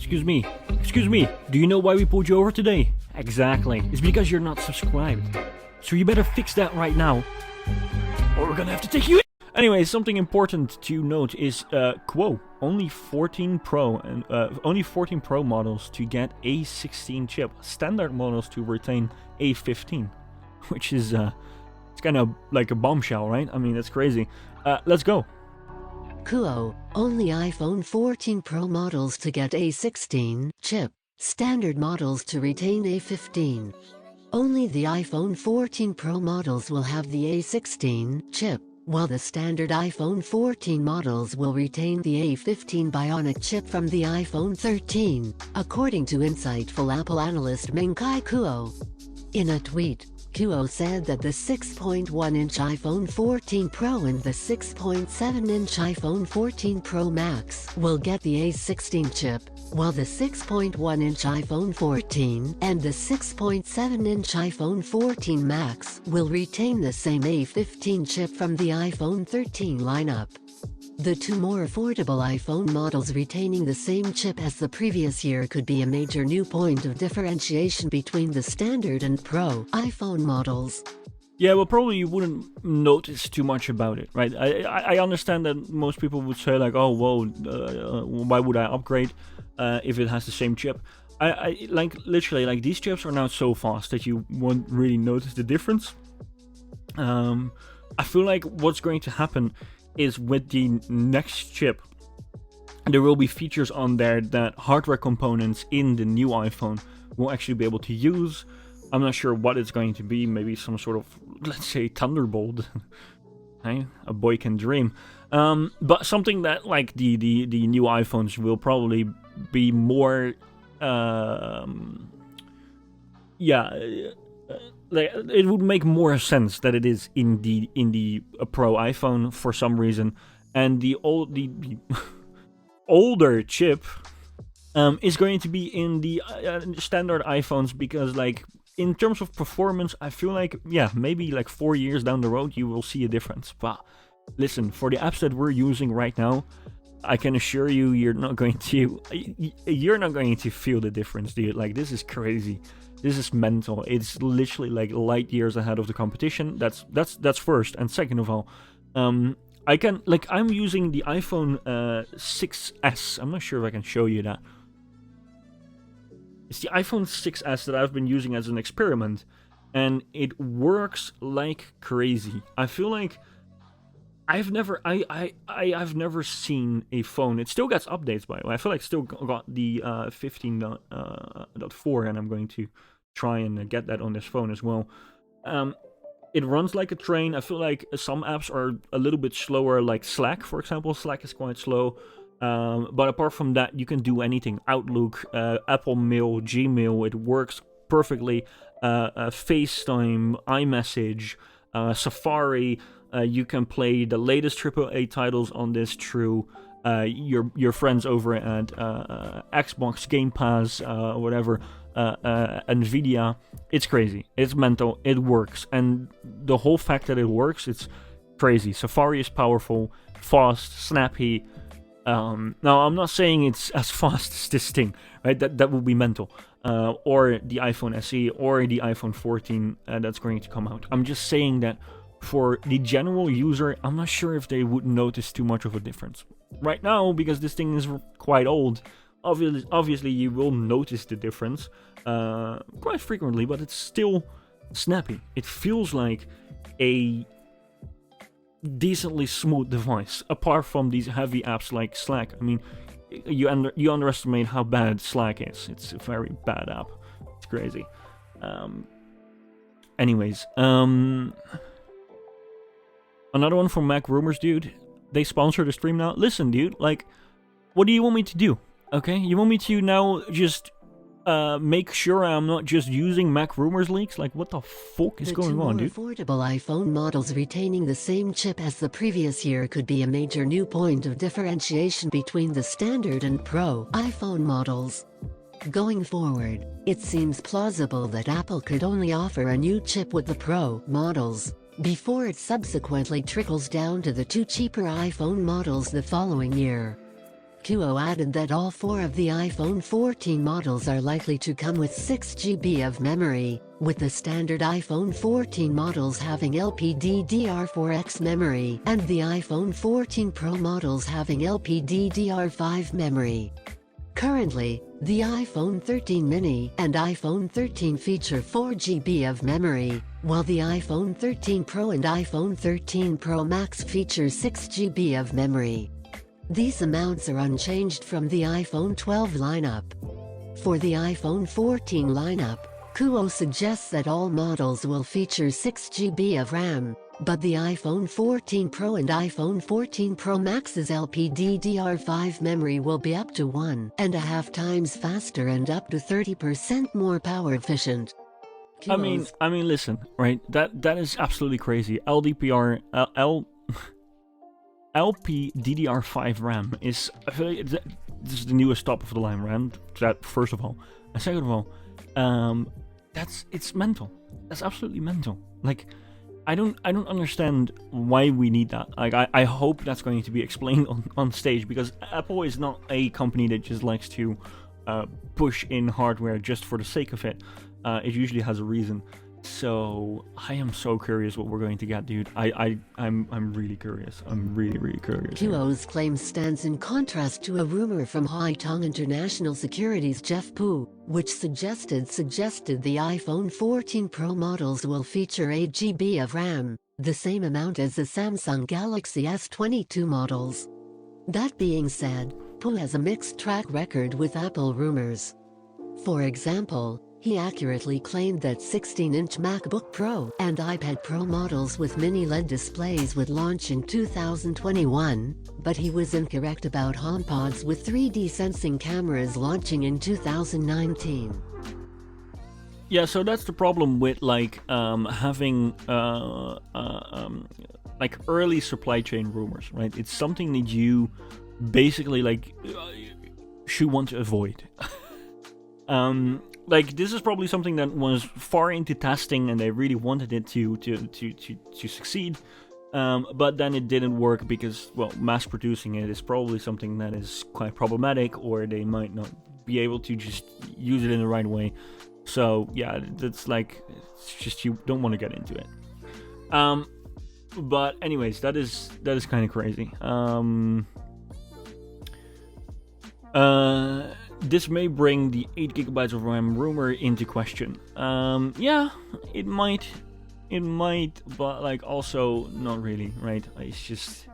Excuse me, do you know why we pulled you over today? Exactly, it's because you're not subscribed. So you better fix that right now, or we're gonna have to take you in. Anyway, something important to note is, only 14 Pro and only 14 Pro models to get A16 chip. Standard models to retain A15, which is it's kind of like a bombshell, right? I mean, that's crazy. Let's go. Only iPhone 14 Pro models to get A16 chip. Standard models to retain A15. Only the iPhone 14 Pro models will have the A16 chip, while the standard iPhone 14 models will retain the A15 Bionic chip from the iPhone 13, according to insightful Apple analyst Ming-Chi Kuo. In a tweet, Kuo said that the 6.1-inch iPhone 14 Pro and the 6.7-inch iPhone 14 Pro Max will get the A16 chip, while the 6.1-inch iPhone 14 and the 6.7-inch iPhone 14 Max will retain the same A15 chip from the iPhone 13 lineup. The two more affordable iPhone models retaining the same chip as the previous year could be a major new point of differentiation between the standard and Pro iPhone models. Yeah, well, probably you wouldn't notice too much about it, right? I understand that most people would say like, oh, well, why would I upgrade if it has the same chip? I like literally like these chips are now so fast that you won't really notice the difference. I feel like what's going to happen is with the next chip, there will be features on there that hardware components in the new iPhone will actually be able to use. I'm not sure what it's going to be, maybe some sort of, let's say, Thunderbolt. Hey, a boy can dream. But something that like the new iPhones will probably be more, like, it would make more sense that it is in the Pro iPhone for some reason, and the older chip is going to be in the standard iPhones, because like in terms of performance, I feel like maybe like 4 years down the road you will see a difference. But listen, for the apps that we're using right now, I can assure you you're not going to feel the difference, dude. Like, this is crazy. This is mental. It's literally like light years ahead of the competition. That's first. And second of all, I'm using the iPhone 6S. I'm not sure if I can show you that. It's the iPhone 6S that I've been using as an experiment, and it works like crazy. I feel like I've never seen a phone. It still gets updates, by the way. I feel like still got the 15.4, and I'm going to try and get that on this phone as well. It runs like a train. I feel like some apps are a little bit slower, like Slack, for example. Slack is quite slow. But apart from that, you can do anything. Outlook, Apple Mail, Gmail, it works perfectly. FaceTime, iMessage, Safari. You can play the latest AAA titles on this through your friends over at Xbox Game Pass, whatever, Nvidia. It's crazy. It's mental. It works. And the whole fact that it works, it's crazy. Safari is powerful, fast, snappy. Now, I'm not saying it's as fast as this thing, right? That would be mental. Or the iPhone SE or the iPhone 14 that's going to come out. I'm just saying that for the general user, I'm not sure if they would notice too much of a difference. Right now, because this thing is quite old, obviously you will notice the difference quite frequently, but it's still snappy. It feels like a decently smooth device, apart from these heavy apps like Slack. I mean, you underestimate how bad Slack is. It's a very bad app. It's crazy. Anyways, another one from Mac Rumors, dude. They sponsor the stream now. Listen, dude, like, what do you want me to do? Okay, you want me to now just make sure I'm not just using Mac Rumors leaks? Like, what the fuck is going on, dude? The two more affordable iPhone models retaining the same chip as the previous year could be a major new point of differentiation between the standard and Pro iPhone models. Going forward, it seems plausible that Apple could only offer a new chip with the Pro models before it subsequently trickles down to the two cheaper iPhone models the following year. Kuo added that all 4 of the iPhone 14 models are likely to come with 6 GB of memory, with the standard iPhone 14 models having LPDDR4X memory and the iPhone 14 Pro models having LPDDR5 memory. Currently, the iPhone 13 mini and iPhone 13 feature 4 GB of memory, while the iPhone 13 Pro and iPhone 13 Pro Max feature 6 GB of memory. These amounts are unchanged from the iPhone 12 lineup. For the iPhone 14 lineup, Kuo suggests that all models will feature 6 GB of RAM, but the iPhone 14 Pro and iPhone 14 Pro Max's LPDDR5 memory will be up to 1.5 times faster and up to 30% more power efficient. I mean, listen, right? That is absolutely crazy. LPDDR5 RAM is, I feel like this is the newest top of the line RAM. That first of all, and second of all, it's mental. That's absolutely mental. Like, I don't understand why we need that. Like, I hope that's going to be explained on stage, because Apple is not a company that just likes to push in hardware just for the sake of it. It usually has a reason. So I am so curious what we're going to get, dude. I'm really curious. I'm really curious. Kuo's claim stands in contrast to a rumor from Haitong International Securities' Jeff Pu, which suggested the iPhone 14 Pro models will feature 8 GB of RAM, the same amount as the Samsung Galaxy S22 models. That being said, Pu has a mixed track record with Apple rumors. For example, he accurately claimed that 16-inch MacBook Pro and iPad Pro models with mini LED displays would launch in 2021, but he was incorrect about HomePods with 3D sensing cameras launching in 2019. Yeah, so that's the problem with like having like early supply chain rumors, right? It's something that you basically like should want to avoid. Like, this is probably something that was far into testing and they really wanted it to succeed, but then it didn't work because, well, mass producing it is probably something that is quite problematic, or they might not be able to just use it in the right way. So yeah, that's like, it's just, you don't want to get into it. But anyways, that is kind of crazy. This may bring the 8 GB of RAM rumor into question. Yeah, it might, but like also not really, right? It's just,